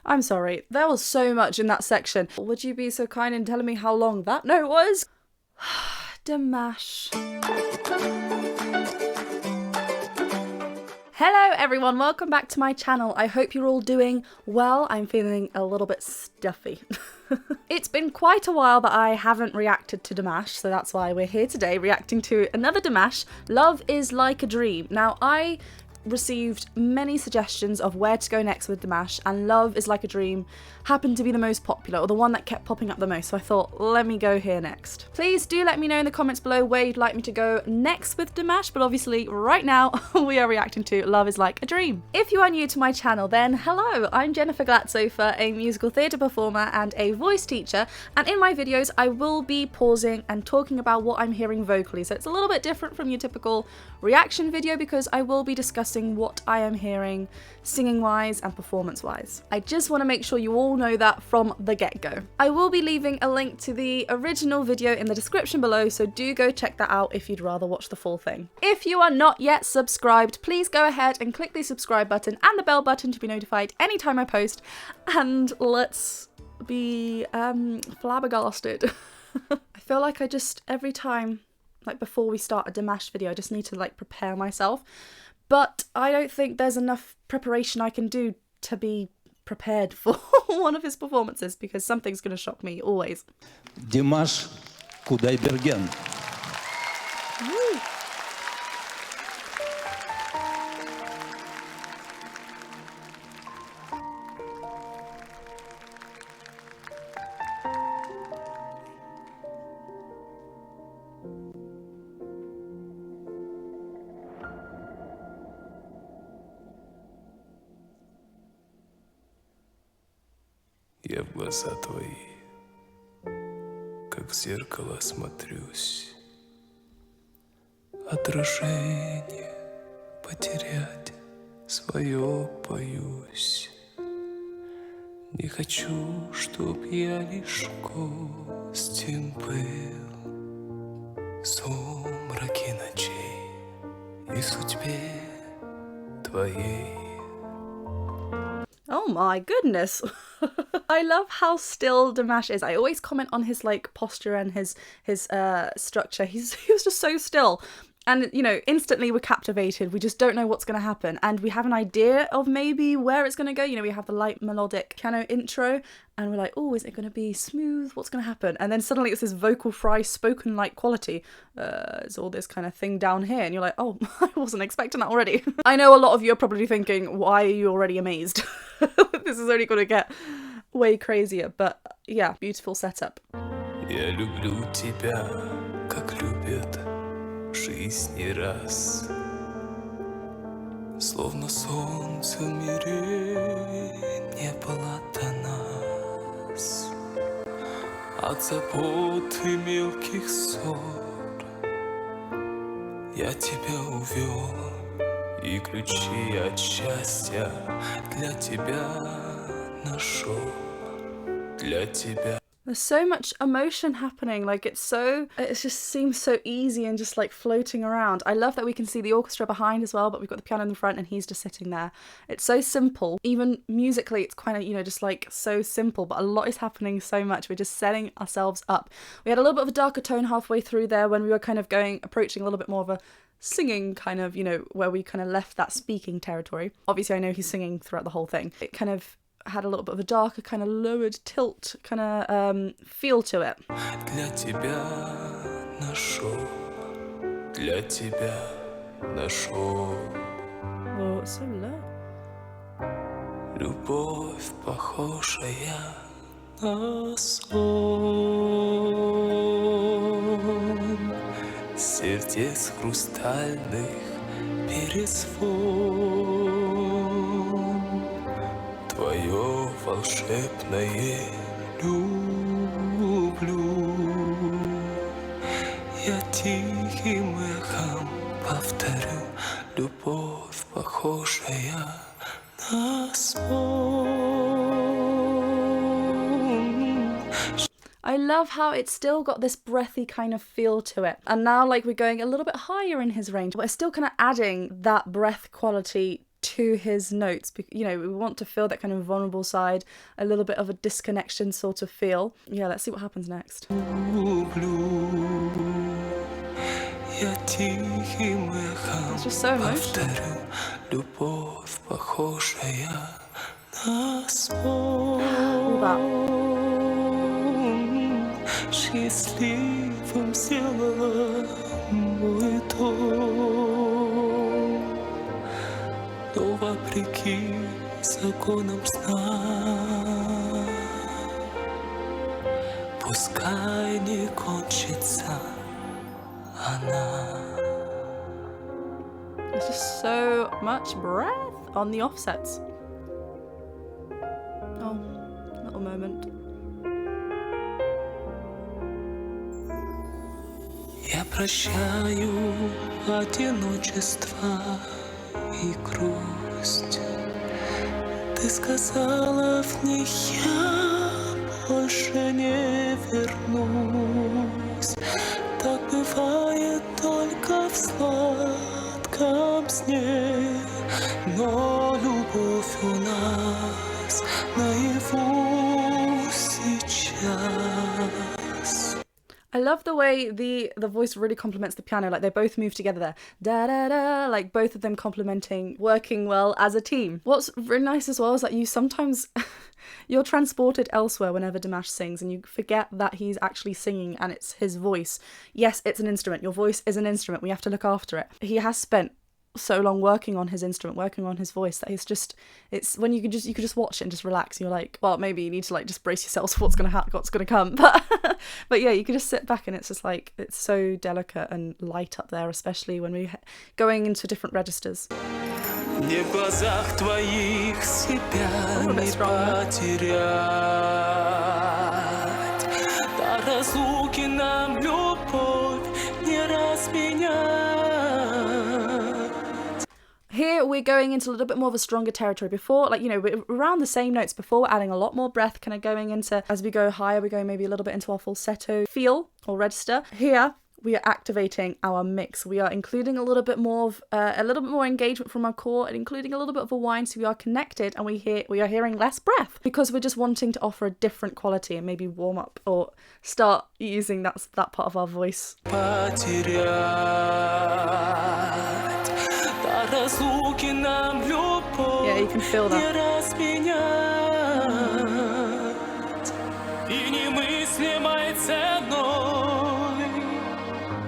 I'm sorry, there was so much in that section. Would you be so kind in telling me how long that note was? DIMASH. Hello everyone, welcome back to my channel. I hope you're all doing well. I'm feeling a little bit stuffy. It's been quite a while that I haven't reacted to DIMASH, so that's why we're here today reacting to another DIMASH, Love is Like a Dream. Now, I received many suggestions of where to go next with DIMASH, and Love is Like a Dream happened to be the most popular, or the one that kept popping up the most, so I thought, let me go here next. Please do let me know in the comments below where you'd like me to go next with DIMASH, but obviously right now we are reacting to Love is Like a Dream. If you are new to my channel, then hello, I'm Jennifer Glatzhofer, a musical theatre performer and a voice teacher, and in my videos I will be pausing and talking about what I'm hearing vocally, so it's a little bit different from your typical reaction video because I will be discussing what I am hearing singing wise and performance wise. I just want to make sure you all know that from the get-go. I will be leaving a link to the original video in the description below, so do go check that out if you'd rather watch the full thing. If you are not yet subscribed, please go ahead and click the subscribe button and the bell button to be notified anytime I post, and let's be flabbergasted. I feel like I just, every time, like before we start a DIMASH video, I just need to like prepare myself. But I don't think there's enough preparation I can do to be prepared for one of his performances, because something's going to shock me, always. DIMASH KUDAIBERGEN. Я в глаза твои, как в зеркало смотрюсь. Отражение потерять свое боюсь. Не хочу, чтоб я лишь гостем был в сумраке ночей и в судьбе твоей. Oh my goodness. I love how still DIMASH is. I always comment on his like posture and his structure. He was just so still. And, you know, instantly we're captivated. We just don't know what's going to happen. And we have an idea of maybe where it's going to go. You know, we have the light melodic piano intro and we're like, oh, is it going to be smooth? What's going to happen? And then suddenly it's this vocal fry, spoken like quality. It's all this kind of thing down here. And you're like, oh, I wasn't expecting that already. I know a lot of you are probably thinking, why are you already amazed? This is only going to get way crazier. But yeah, beautiful setup. Я люблю тебя, как любят жизнь не раз. Словно солнце в мире не было до нас. От забот и мелких ссор я тебя увел, и ключи от счастья для тебя нашел, для тебя. There's so much emotion happening, like it just seems so easy and just like floating around. I love that we can see the orchestra behind as well, but we've got the piano in the front and he's just sitting there. It's so simple. Even musically, it's kind of, you know, just like so simple, but a lot is happening so much. We're just setting ourselves up. We had a little bit of a darker tone halfway through there when we were kind of approaching a little bit more of a singing kind of, you know, where we kind of left that speaking territory. Obviously, I know he's singing throughout the whole thing. It kind of had a little bit of a darker, kind of lowered tilt kind of feel to it. Для тебя нашел, для тебя нашел. Oh, it's so low. Любовь, похожая на сон, сердец хрустальных перезвон. Твое волшебное люблю, я тихим эхом повторю, любовь, похожая на сон. I love how it's still got this breathy kind of feel to it. And now like we're going a little bit higher in his range, but we're still kind of adding that breath quality to his notes. You know, we want to feel that kind of vulnerable side, a little bit of a disconnection sort of feel. Yeah, let's see what happens next. It's just so emotional. All that. Счастливым сделала мой дом, но вопреки законам сна, пускай не кончится она. There's just so much breath on the offsets. Oh, little moment. Я прощаю одиночество и грусть. Ты сказала в них, я больше не вернусь. Так бывает только в сладком сне, но любовь у нас наяву сейчас. I love the way the voice really complements the piano. Like they both move together there. Da da da. Like both of them complementing, working well as a team. What's really nice as well is that you sometimes you're transported elsewhere whenever Dimash sings and you forget that he's actually singing and it's his voice. Yes, it's an instrument. Your voice is an instrument. We have to look after it. He has spent so long working on his instrument, working on his voice, that it's when you could just watch it and just relax. You're like, well, maybe you need to like just brace yourselves for what's gonna come, but yeah, you could just sit back and it's just like, it's so delicate and light up there, especially when we're going into different registers. Не в глазах твоих себя не потерять, до разлуки нам любовь не разменять. Here we're going into a little bit more of a stronger territory. Before, like, you know, we're around the same notes. Before, we're adding a lot more breath, kind of going into, as we go higher, we're going maybe a little bit into our falsetto feel or register. Here, we are activating our mix. We are including a little bit more engagement from our core and including a little bit of a whine, so we are connected and we are hearing less breath because we're just wanting to offer a different quality and maybe warm up or start using that part of our voice. Yeah, you can feel that.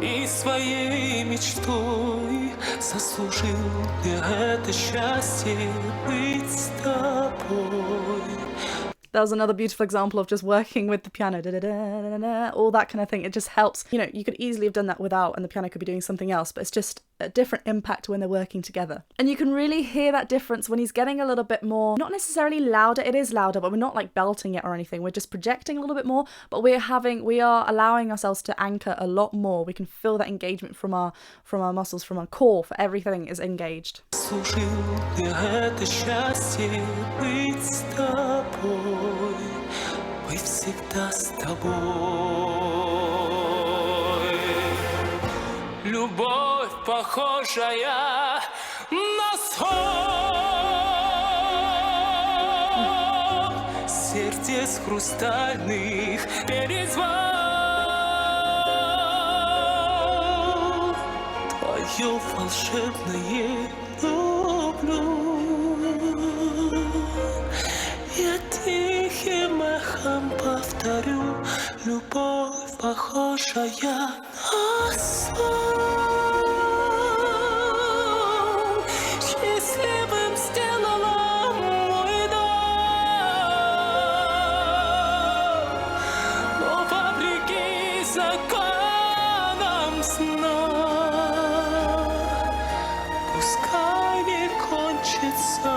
И своей мечтой заслужил я это счастье быть с тобой. That was another beautiful example of just working with the piano, da, da, da, da, da, all that kind of thing. It just helps. You know, you could easily have done that without and the piano could be doing something else, but it's just a different impact when they're working together. And you can really hear that difference when he's getting a little bit more, not necessarily louder, it is louder, but we're not like belting it or anything. We're just projecting a little bit more, but we are allowing ourselves to anchor a lot more. We can feel that engagement from our muscles, from our core, for everything is engaged. Быть всегда с тобой. Любовь, похожая на сон, сердец хрустальных перезвон. Твое волшебное люблю. Я тихим эхом повторю, любовь, похожая на сон, счастливым сделала мой дом, но вопреки законам сна, пускай не кончится.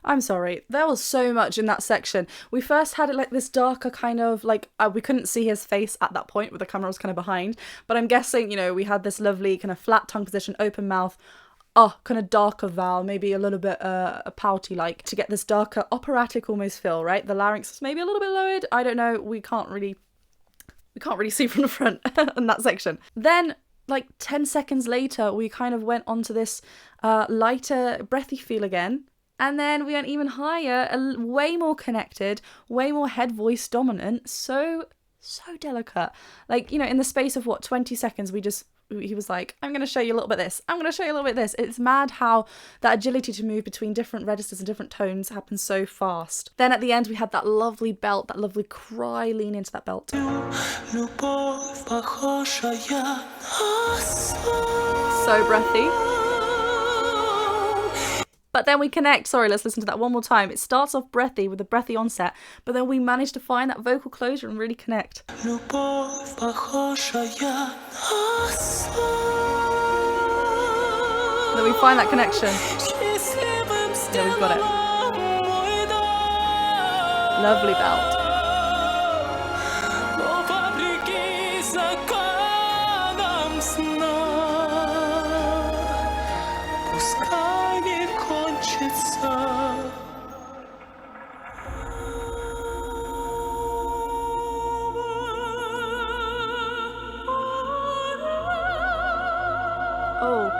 I'm sorry, there was so much in that section. We first had it like this darker kind of like, we couldn't see his face at that point, with the camera was kind of behind, but I'm guessing, you know, we had this lovely kind of flat tongue position, open mouth, kind of darker vowel, maybe a little bit pouty like, to get this darker operatic almost feel, right? The larynx is maybe a little bit lowered, I don't know, we can't really see from the front in that section. Then like 10 seconds later, we kind of went onto this lighter, breathy feel again. And then we went even higher, way more connected, way more head voice dominant. So delicate. Like, you know, in the space of what, 20 seconds, he was like, I'm going to show you a little bit of this. I'm going to show you a little bit of this. It's mad how that agility to move between different registers and different tones happens so fast. Then at the end, we had that lovely belt, that lovely cry lean into that belt. So breathy. But then we connect. Sorry, let's listen to that one more time. It starts off breathy with a breathy onset, but then we manage to find that vocal closure and really connect. Then we find that connection. Yeah, we've got it. Lovely belt. Oh.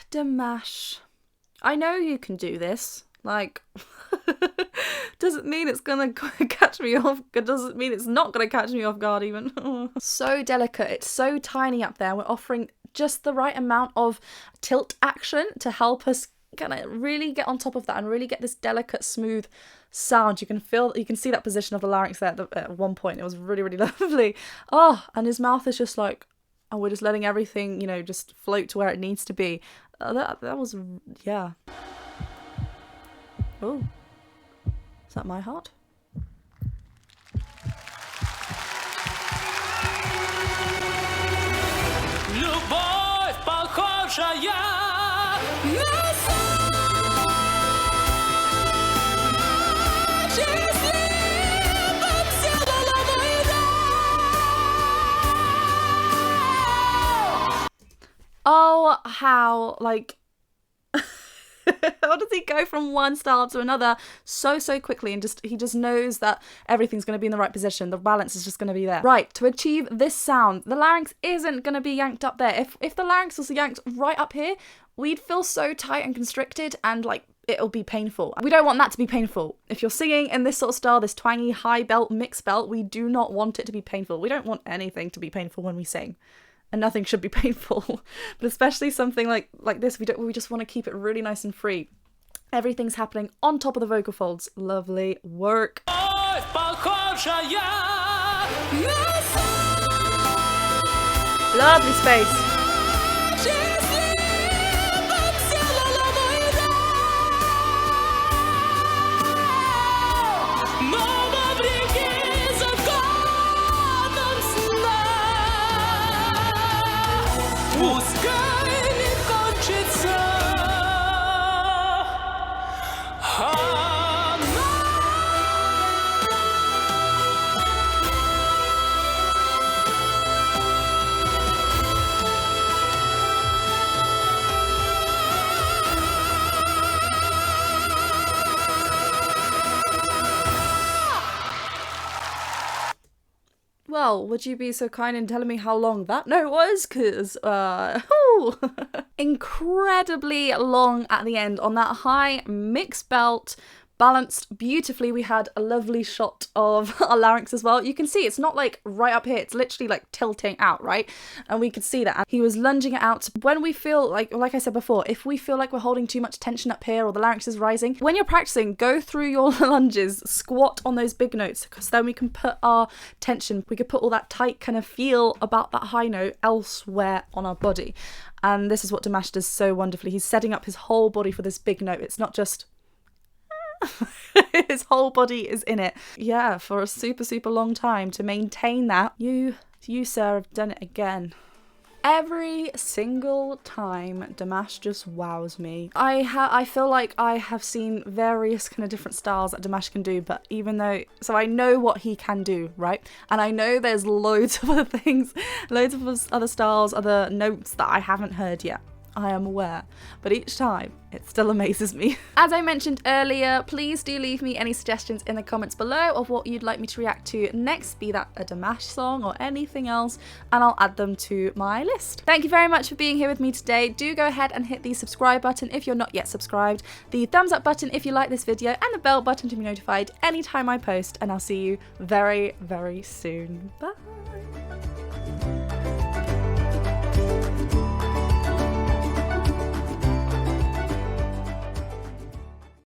DIMASH. I know you can do this. Like, doesn't mean it's gonna catch me off. Doesn't mean it's not gonna catch me off guard even. So delicate. It's so tiny up there. We're offering just the right amount of tilt action to help us kind of really get on top of that and really get this delicate, smooth sound. You can see that position of the larynx there at one point. It was really, really lovely. Oh, and his mouth is just like, and we're just letting everything, you know, just float to where it needs to be. That was, yeah. Oh, is that my heart? Любовь похожая на Oh, how, like, how does he go from one style to another so quickly, and he just knows that everything's going to be in the right position. The balance is just going to be there. Right, to achieve this sound, the larynx isn't going to be yanked up there. If the larynx was yanked right up here, we'd feel so tight and constricted, and like, it'll be painful. We don't want that to be painful. If you're singing in this sort of style, this twangy high belt, mixed belt, we do not want it to be painful. We don't want anything to be painful when we sing. And nothing should be painful, but especially something like this, we just want to keep it really nice and free. Everything's happening on top of the vocal folds. Lovely work. Lovely space. Well, would you be so kind in telling me how long that note was? Because, incredibly long at the end on that high mixed belt, balanced beautifully. We had a lovely shot of our larynx as well. You can see it's not like right up here, it's literally like tilting out, right? And we could see that. And he was lunging it out. When we feel like I said before, if we feel like we're holding too much tension up here or the larynx is rising, when you're practicing, go through your lunges, squat on those big notes, because then we can put our tension, we could put all that tight kind of feel about that high note elsewhere on our body. And this is what DIMASH does so wonderfully. He's setting up his whole body for this big note. It's not just his whole body is in it. Yeah, for a super long time. To maintain that, you You, sir, have done it again. Every single time DIMASH just wows me. I feel like I have seen various kind of different styles that DIMASH can do, but so I know what he can do, right? And I know there's loads of other things, loads of other styles, other notes that I haven't heard yet. I am aware, but each time it still amazes me. As I mentioned earlier, please do leave me any suggestions in the comments below of what you'd like me to react to next, be that a DIMASH song or anything else, and I'll add them to my list. Thank you very much for being here with me today. Do go ahead and hit the subscribe button if you're not yet subscribed, the thumbs up button if you like this video, and the bell button to be notified anytime I post, and I'll see you very, very soon. Bye!